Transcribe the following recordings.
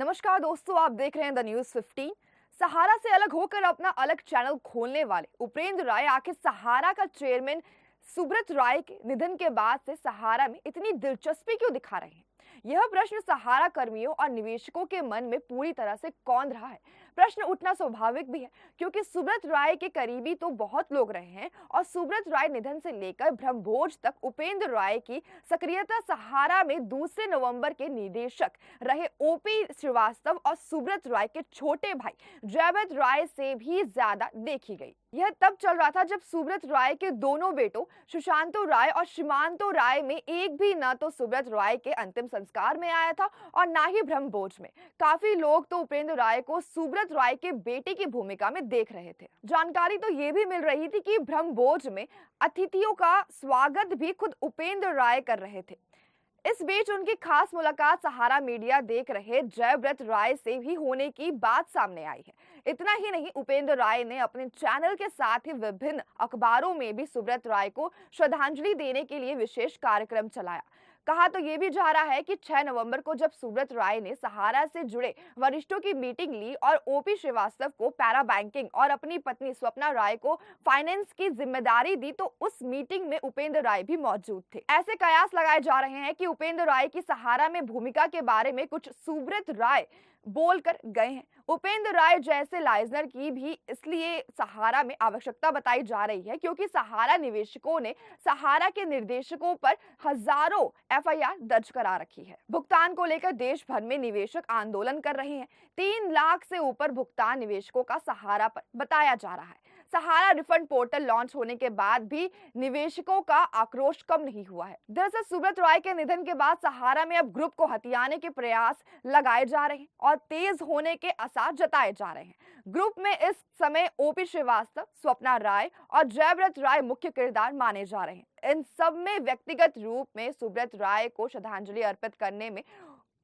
नमस्कार दोस्तों, आप देख रहे हैं द न्यूज़ 15। सहारा से अलग होकर अपना अलग चैनल खोलने वाले उपेंद्र राय आखिर सहारा का चेयरमैन सुब्रत राय के निधन के बाद से सहारा में इतनी दिलचस्पी क्यों दिखा रहे हैं? यह प्रश्न सहारा कर्मियों और निवेशकों के मन में पूरी तरह से कौंध रहा है। प्रश्न उठना स्वाभाविक भी है, क्योंकि सुब्रत राय के करीबी तो बहुत लोग रहे हैं और सुब्रत राय निधन से लेकर ब्रह्मभोज तक उपेंद्र राय की सक्रियता सहारा में दूसरे नवंबर के निदेशक रहे ओपी श्रीवास्तव और सुब्रत राय के छोटे भाई जयवंत राय से भी ज्यादा देखी गई। यह तब चल रहा था जब सुब्रत राय के दोनों बेटों सुशांतो राय और सीमांतो राय में एक भी न तो सुब्रत राय के अंतिम संस्कार में आया था और ना ही ब्रह्मभोज में। काफी लोग तो उपेंद्र राय को सुब्रत राय के बेटे की भूमिका में देख रहे थे। जानकारी तो ये भी मिल रही थी कि ब्रह्मभोज में अतिथियों का स्वागत भी खुद उपेंद्र राय कर रहे थे। इस बीच उनकी खास मुलाकात सहारा मीडिया देख रहे जयव्रत राय से भी होने की बात सामने आई है। इतना ही नहीं, उपेंद्र राय ने अपने चैनल के साथ ही विभिन्न अखबारों में भी सुब्रत राय को श्रद्धांजलि देने के लिए विशेष कार्यक्रम चलाया। कहा तो ये भी जा रहा है कि 6 नवंबर को जब सुब्रत राय ने सहारा से जुड़े वरिष्ठों की मीटिंग ली और ओपी श्रीवास्तव को पैरा बैंकिंग और अपनी पत्नी स्वप्ना राय को फाइनेंस की जिम्मेदारी दी, तो उस मीटिंग में उपेंद्र राय भी मौजूद थे। ऐसे कयास लगाए जा रहे हैं कि उपेंद्र राय की सहारा में भूमिका के बारे में कुछ सुब्रत राय बोलकर गए हैं। उपेंद्र राय जैसे लाइजनर की भी इसलिए सहारा में आवश्यकता बताई जा रही है क्योंकि सहारा निवेशकों ने सहारा के निर्देशकों पर हजारों एफआईआर दर्ज करा रखी है। भुगतान को लेकर देश भर में निवेशक आंदोलन कर रहे हैं। 3 लाख से ऊपर भुगतान निवेशकों का सहारा पर बताया जा रहा है। सहारा रिफंड पोर्टल लॉन्च होने के बाद भी निवेशकों का आक्रोश कम नहीं हुआ है। दरअसल सुब्रत राय के निधन के बाद सहारा में अब ग्रुप को हथियाने के प्रयास लगाए जा रहे हैं और तेज होने के आसार जताए जा रहे हैं। ग्रुप में इस समय ओपी श्रीवास्तव, स्वप्ना राय और जयव्रत राय मुख्य किरदार माने जा रहे हैं। इन सब में व्यक्तिगत रूप में सुब्रत राय को श्रद्धांजलि अर्पित करने में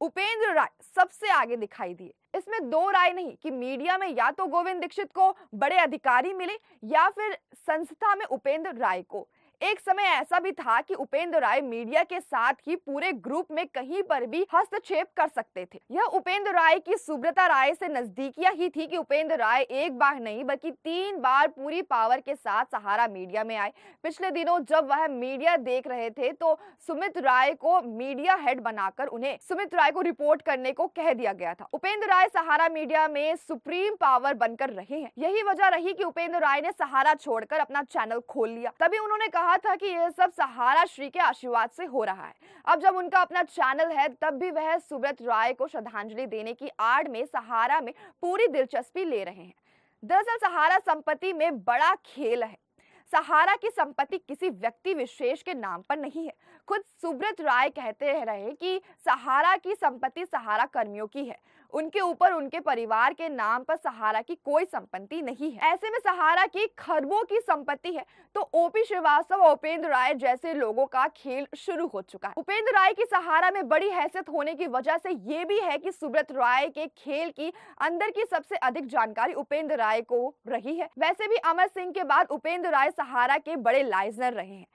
उपेंद्र राय सबसे आगे दिखाई दिए। इसमें दो राय नहीं कि मीडिया में या तो गोविंद दीक्षित को बड़े अधिकारी मिले या फिर संस्था में उपेंद्र राय को। एक समय ऐसा भी था कि उपेंद्र राय मीडिया के साथ ही पूरे ग्रुप में कहीं पर भी हस्तक्षेप कर सकते थे। यह उपेंद्र राय की सुब्रता राय से नजदीकियां ही थी कि उपेंद्र राय एक बार नहीं बल्कि 3 बार पूरी पावर के साथ सहारा मीडिया में आए। पिछले दिनों जब वह मीडिया देख रहे थे तो सुमित राय को मीडिया हेड बनाकर उन्हें सुमित राय को रिपोर्ट करने को कह दिया गया था। उपेंद्र राय सहारा मीडिया में सुप्रीम पावर बनकर रहे हैं। यही वजह रही कि उपेंद्र राय ने सहारा छोड़कर अपना चैनल खोल लिया। तभी उन्होंने कहा था कि यह सब सहारा श्री के आशीर्वाद से हो रहा है। अब जब उनका अपना चैनल है तब भी वह सुब्रत राय को श्रद्धांजलि देने की आड़ में सहारा में पूरी दिलचस्पी ले रहे हैं। दरअसल सहारा संपत्ति में बड़ा खेल है। सहारा की संपत्ति किसी व्यक्ति विशेष के नाम पर नहीं है। खुद सुब्रत राय कहते रहे कि सहारा की संपत्ति सहारा कर्मियों की है। उनके ऊपर उनके परिवार के नाम पर सहारा की कोई संपत्ति नहीं है। ऐसे में सहारा की खरबों की संपत्ति है तो ओपी श्रीवास्तव और उपेंद्र राय जैसे लोगों का खेल शुरू हो चुका है। उपेंद्र राय की सहारा में बड़ी हैसियत होने की वजह से ये भी है कि सुब्रत राय के खेल की अंदर की सबसे अधिक जानकारी उपेंद्र राय को रही है। वैसे भी अमर सिंह के बाद उपेंद्र राय सहारा के बड़े लाइजनर रहे हैं।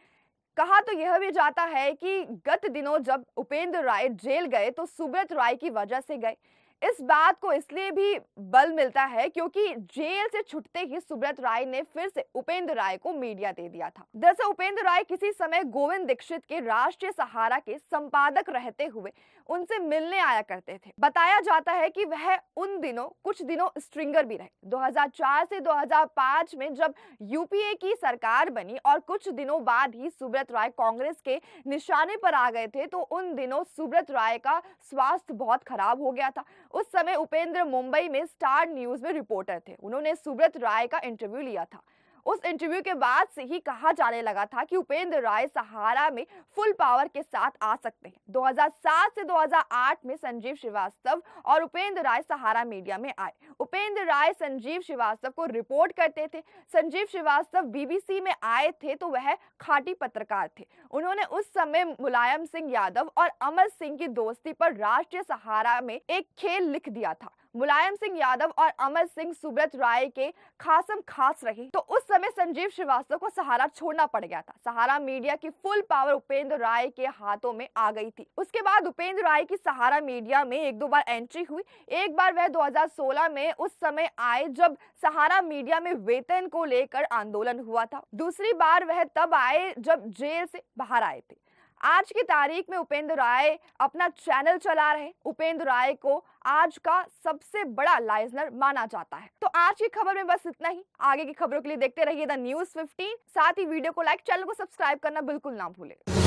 कहा तो यह भी जाता है कि गत दिनों जब उपेंद्र राय जेल गए तो सुब्रत राय की वजह से गए। इस बात को इसलिए भी बल मिलता है क्योंकि जेल से छूटते ही सुब्रत राय ने फिर से उपेंद्र राय को मीडिया दे दिया था। दरअसल उपेंद्र राय किसी समय गोविंद दीक्षित के राष्ट्रीय सहारा के संपादक रहते हुए उनसे मिलने आया करते थे। बताया जाता है कि वह उन दिनों कुछ दिनों स्ट्रिंगर भी रहे। 2004 से 2005 में जब यूपीए की सरकार बनी और कुछ दिनों बाद ही सुब्रत राय कांग्रेस के निशाने पर आ गए थे तो उन दिनों सुब्रत राय का स्वास्थ्य बहुत खराब हो गया था। उस समय उपेंद्र मुंबई में स्टार न्यूज में रिपोर्टर थे। उन्होंने सुब्रत राय का इंटरव्यू लिया था। उस इंटरव्यू के बाद से ही कहा जाने लगा था कि उपेंद्र राय सहारा में फुल पावर के साथ आ सकते हैं। 2007 से 2008 में संजीव श्रीवास्तव और उपेंद्र राय सहारा मीडिया में आए। उपेंद्र राय संजीव श्रीवास्तव को रिपोर्ट करते थे। संजीव श्रीवास्तव बीबीसी में आए थे तो वह खाटी पत्रकार थे। उन्होंने उस समय मुलायम सिंह यादव और अमर सिंह की दोस्ती पर राष्ट्रीय सहारा में एक खेल लिख दिया था। मुलायम सिंह यादव और अमर सिंह सुब्रत राय के खासम खास रही, तो उस समय संजीव श्रीवास्तव को सहारा छोड़ना पड़ गया था। सहारा मीडिया की फुल पावर उपेंद्र राय के हाथों में आ गई थी। उसके बाद उपेंद्र राय की सहारा मीडिया में एक दो बार एंट्री हुई। एक बार वह 2016 में उस समय आए जब सहारा मीडिया में वेतन को लेकर आंदोलन हुआ था। दूसरी बार वह तब आए जब जेल से बाहर आए थे। आज की तारीख में उपेंद्र राय अपना चैनल चला रहे। उपेंद्र राय को आज का सबसे बड़ा लाइजनर माना जाता है। तो आज की खबर में बस इतना ही। आगे की खबरों के लिए देखते रहिए द न्यूज़ 15। साथ ही वीडियो को लाइक, चैनल को सब्सक्राइब करना बिल्कुल ना भूलें।